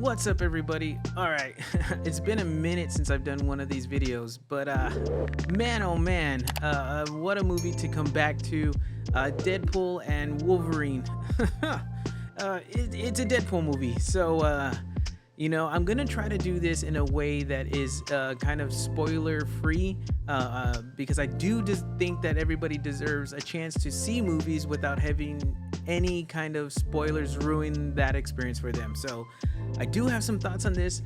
What's up, everybody? All right, it's been a minute since I've done one of these videos, but man, oh man, what a movie to come back to. Deadpool and Wolverine. It's a Deadpool movie, so I'm gonna try to do this in a way that is kind of spoiler free, because I do just think that everybody deserves a chance to see movies without having any kind of spoilers ruin that experience for them. So I do have some thoughts on this.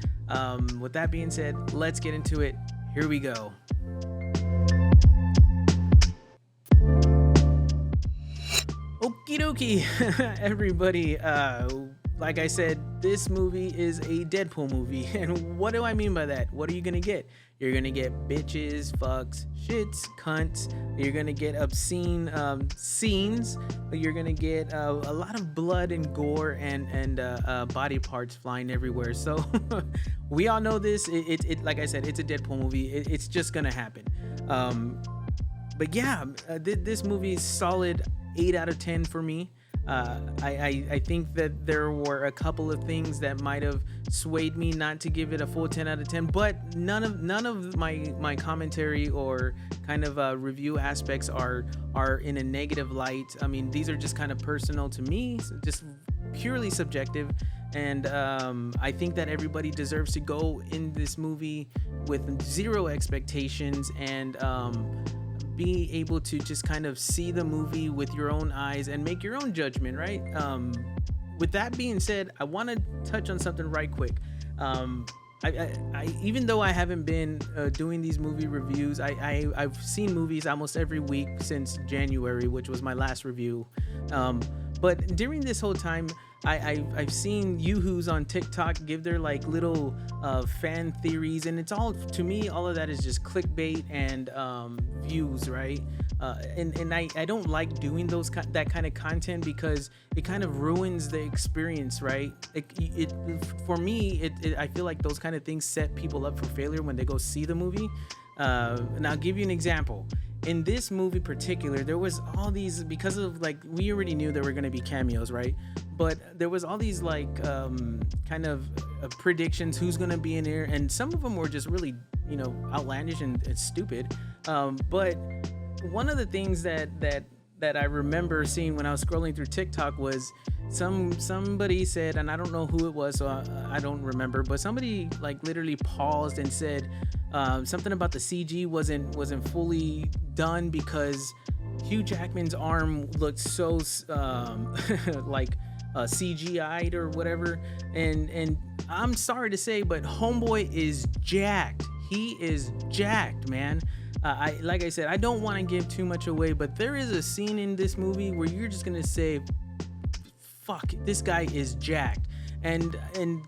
With that being said, let's get into it. Here we go. Okie dokie, everybody. Like I said, this movie is a Deadpool movie. And what do I mean by that? What are you gonna get? You're gonna get bitches, fucks, shits, cunts. You're gonna get obscene scenes. You're gonna get a lot of blood and gore and body parts flying everywhere. So we all know this. It like I said, it's a Deadpool movie. It's just gonna happen. But yeah, this movie is solid 8 out of 10 for me. I think that there were a couple of things that might have swayed me not to give it a full 10 out of 10, but none of my commentary or kind of review aspects are in a negative light. I mean, these are just kind of personal to me, so just purely subjective. And I think that everybody deserves to go in this movie with zero expectations and be able to just kind of see the movie with your own eyes and make your own judgment, right? With that being said, I want to touch on something right quick. I even though I haven't been doing these movie reviews, I've seen movies almost every week since January, which was my last review. But during this whole time, I've seen yoo-hoos on TikTok give their like little fan theories, and it's all, to me, all of that is just clickbait and views, right? And I don't like doing that kind of content because it kind of ruins the experience, right? For me, I feel like those kind of things set people up for failure when they go see the movie. And I'll give you an example. In this movie particular, there was all these, because of like, we already knew there were going to be cameos, right? But there was all these like kind of predictions, who's going to be in here, and some of them were just really, outlandish and stupid. But one of the things that I remember seeing when I was scrolling through TikTok was somebody said, and I don't know who it was, so I don't remember, but somebody like literally paused and said something about the CG wasn't fully done because Hugh Jackman's arm looked so like CGI'd or whatever, and I'm sorry to say, but homeboy is jacked. He is jacked, man. Like I said, I don't want to give too much away, but there is a scene in this movie where you're just gonna say, fuck, this guy is jacked, and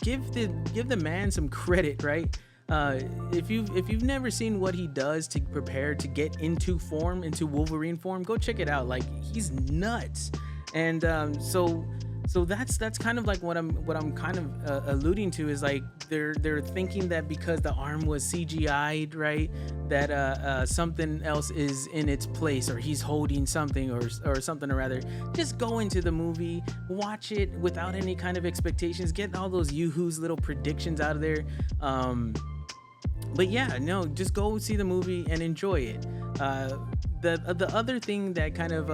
give the man some credit, right? If you've never seen what he does to prepare to get into Wolverine form, go check it out. Like, he's nuts. And so that's kind of like what I'm kind of alluding to, is like they're thinking that because the arm was CGI'd, right, that something else is in its place, or he's holding something or something, or rather, just go into the movie, watch it without any kind of expectations, get all those yoo-hoos little predictions out of there. But yeah, no, just go see the movie and enjoy it. The other thing that kind of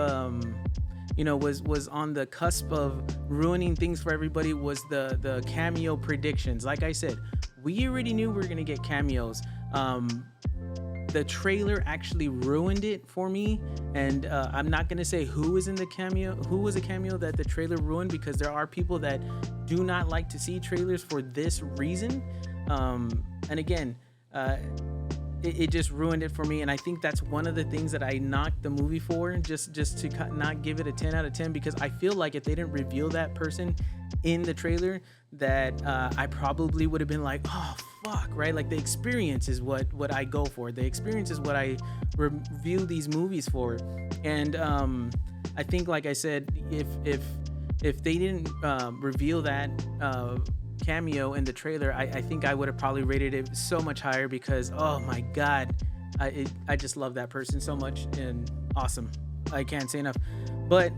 was on the cusp of ruining things for everybody was the cameo predictions. Like I said, we already knew we were gonna get cameos. The trailer actually ruined it for me, and I'm not gonna say who was a cameo that the trailer ruined, because there are people that do not like to see trailers for this reason. And again, it just ruined it for me, and I think that's one of the things that I knocked the movie for, just to not give it a 10 out of 10, because I feel like if they didn't reveal that person in the trailer, that I probably would have been like, oh fuck, right? Like, the experience is what I go for. The experience is what I review these movies for. And I think, like I said, if they didn't reveal that cameo in the trailer, I think I would have probably rated it so much higher, because oh my god, I just love that person so much, and awesome. I can't say enough. But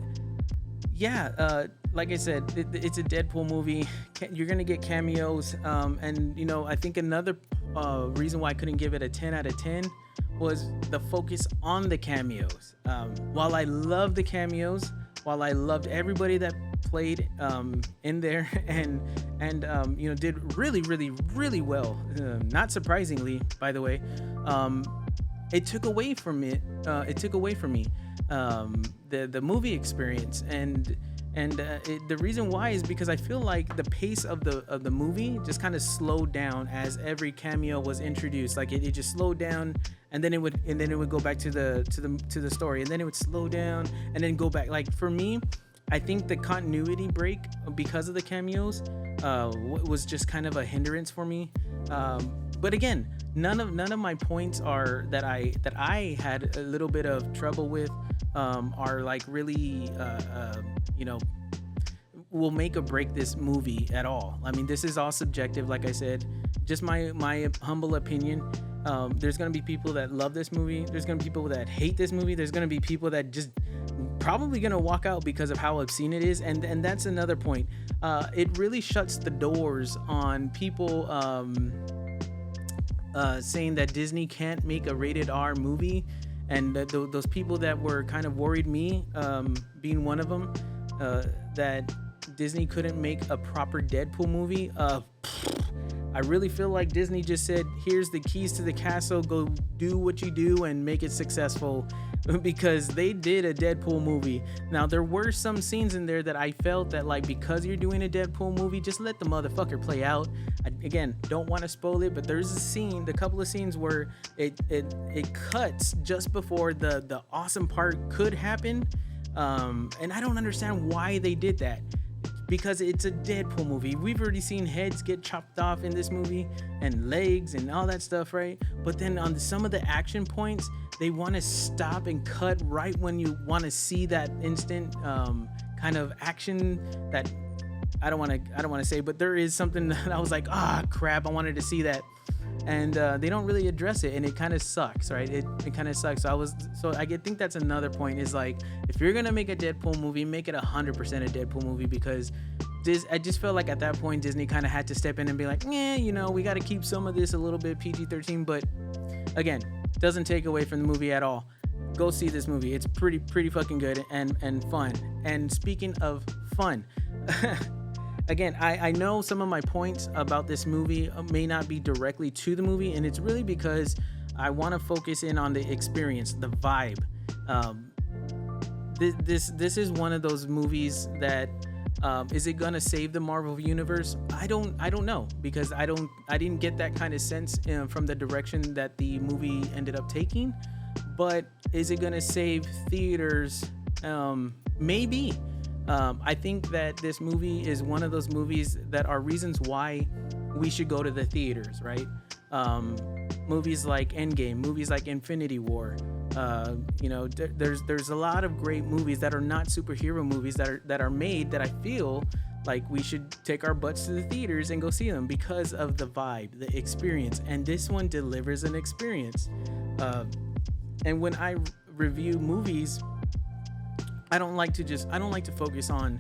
yeah, like I said, it's a Deadpool movie. You're gonna get cameos, and I think another reason why I couldn't give it a 10 out of 10 was the focus on the cameos. While I love the cameos, while I loved everybody that played in there, and did really, really, really well. Not surprisingly, by the way, it took away from it. It took away from me the movie experience, and the reason why is because I feel like the pace of the movie just kind of slowed down as every cameo was introduced. Like it just slowed down, and then it would go back to the story, and then it would slow down and then go back. Like for me, I think the continuity break because of the cameos was just kind of a hindrance for me. But again, none of my points are that I had a little bit of trouble with are like really will make or break this movie at all. I mean, this is all subjective, like I said, just my humble opinion. There's gonna be people that love this movie. There's gonna be people that hate this movie. There's gonna be people that just probably gonna walk out because of how obscene it is, and that's another point. It really shuts the doors on people saying that Disney can't make a rated R movie, and those people that were kind of worried, me being one of them, that Disney couldn't make a proper Deadpool movie. I really feel like Disney just said, here's the keys to the castle, go do what you do and make it successful, because they did a Deadpool movie. Now, there were some scenes in there that I felt that, like, because you're doing a Deadpool movie, just let the motherfucker play out. Again, don't want to spoil it, but there's a couple of scenes where it cuts just before the awesome part could happen. And I don't understand why they did that, because it's a Deadpool movie. We've already seen heads get chopped off in this movie and legs and all that stuff, right? But then on some of the action points, they want to stop and cut right when you want to see that instant kind of action that I don't want to say, but there is something that I was like, crap, I wanted to see that. And they don't really address it, and it kind of sucks, right? It kind of sucks. So I think that's another point, is like, if you're gonna make a Deadpool movie, make it 100% a Deadpool movie, because I just felt like at that point Disney kind of had to step in and be like, we got to keep some of this a little bit PG-13, but again, doesn't take away from the movie at all. Go see this movie. It's pretty fucking good and fun. And speaking of fun. Again, I know some of my points about this movie may not be directly to the movie, and it's really because I want to focus in on the experience, the vibe. This is one of those movies that is it gonna save the Marvel universe? I don't know, because I didn't get that kind of sense from the direction that the movie ended up taking. But is it gonna save theaters? Maybe. I think that this movie is one of those movies that are reasons why we should go to the theaters, right? Movies like Endgame, movies like Infinity War. There's a lot of great movies that are not superhero movies that are made that I feel like we should take our butts to the theaters and go see them because of the vibe, the experience, and this one delivers an experience. And when I review movies, I don't like to focus on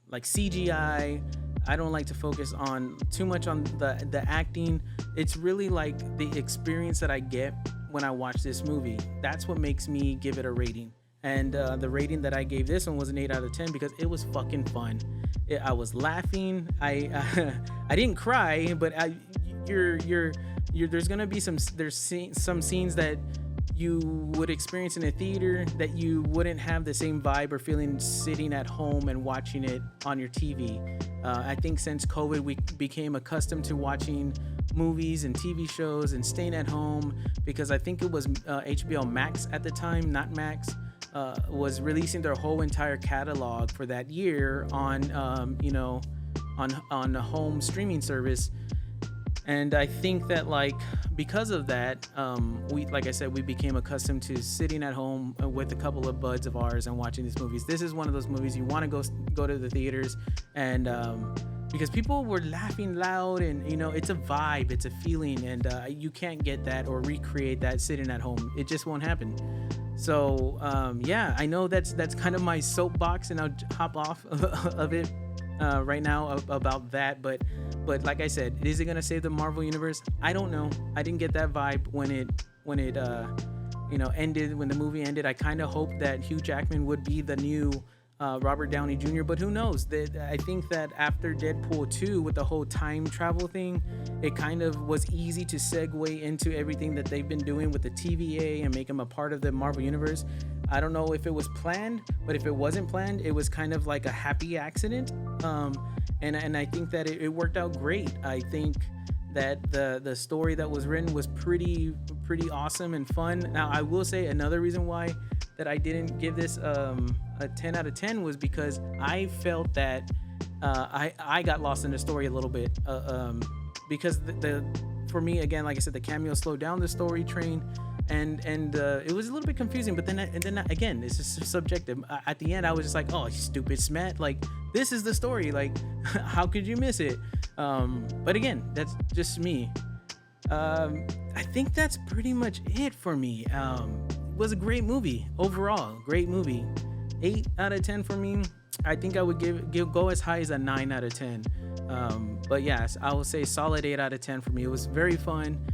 like CGI. I don't like to focus on too much on the acting. It's really like the experience that I get when I watch this movie. That's what makes me give it a rating. And the rating that I gave this one was an 8 out of 10 because it was fucking fun. I was laughing. I didn't cry, but there's gonna be some scenes that you would experience in a theater that you wouldn't have the same vibe or feeling sitting at home and watching it on your TV. I think since COVID, we became accustomed to watching movies and TV shows and staying at home, because I think it was HBO Max at the time, not Max, was releasing their whole entire catalog for that year on a home streaming service. And I think that, like, because of that, we became accustomed to sitting at home with a couple of buds of ours and watching these movies. This is one of those movies you want to go to the theaters, and because people were laughing loud, and it's a vibe, it's a feeling, and you can't get that or recreate that sitting at home. It just won't happen. So yeah, I know that's kind of my soapbox, and I'll hop off of it right now about that. But like I said, is it gonna save the Marvel universe? I don't know. I didn't get that vibe when it ended, when the movie ended. I kind of hoped that Hugh Jackman would be the new Robert Downey Jr., but who knows? I think that after Deadpool 2, with the whole time travel thing, it kind of was easy to segue into everything that they've been doing with the TVA and make him a part of the Marvel universe. I don't know if it was planned, but if it wasn't planned, it was kind of like a happy accident. And I think that it worked out great. I think that the story that was written was pretty awesome and fun. Now, I will say another reason why that I didn't give this a 10 out of 10 was because I felt that I got lost in the story a little bit, because for me, again, like I said, the cameo slowed down the story train, and it was a little bit confusing. But then again, it's just subjective. At the end, I was just like, oh, stupid Smet, like, this is the story, like, how could you miss it? But again, that's just me. I think that's pretty much it for me. It was a great movie overall. Great movie. 8 out of 10 for me. I think I would go as high as a 9 out of 10. But yes, I will say solid 8 out of 10 for me. It was very fun.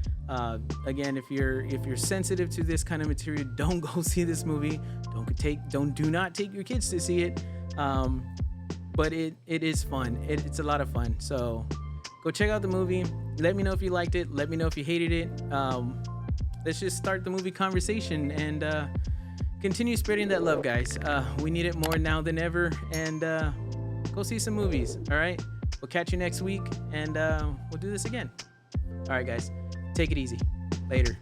Again, if you're sensitive to this kind of material, don't go see this movie. Do not take your kids to see it. But it is fun. It's a lot of fun. So go check out the movie. Let me know if you liked it. Let me know if you hated it. Let's just start the movie conversation and continue spreading that love, guys. We need it more now than ever. And go see some movies. All right. We'll catch you next week, and we'll do this again. All right, guys. Take it easy. Later.